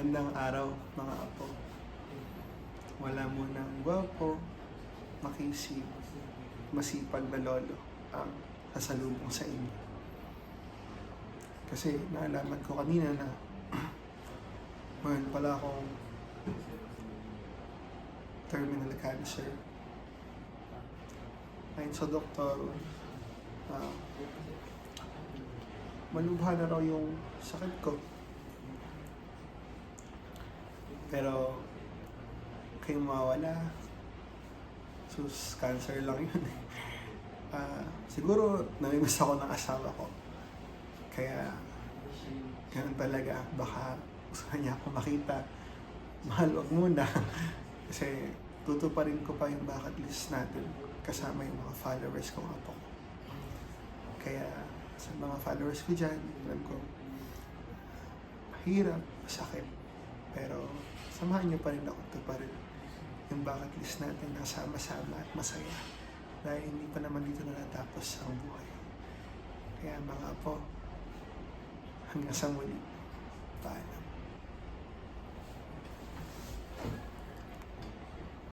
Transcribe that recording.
Magandang araw mga apo. Wala munang gwapo, makisig, masipag na lolo ang sasalubong sa inyo. Kasi naalaman ko kanina na mayroon pala akong terminal cancer. Ayon sa doktor, malubha na raw yung sakit ko. Pero kayo mawawala, cancer lang yun. Siguro namimiss ako ng asawa ko. Kaya ganun talaga, baka gusto niya ako makita. Mahal, wag muna. Kasi tutuparin ko pa yung bucket list natin kasama yung mga followers kong apo. Kaya sa mga followers ko dyan, alam ko, mahirap, masakit. Pero samahan niyo pa rin ako tuparin yung bucket list natin na sama-sama at masaya. Dahil hindi pa naman dito natapos ang buhay. Kaya mga apo, hanggang sa muli, paalam.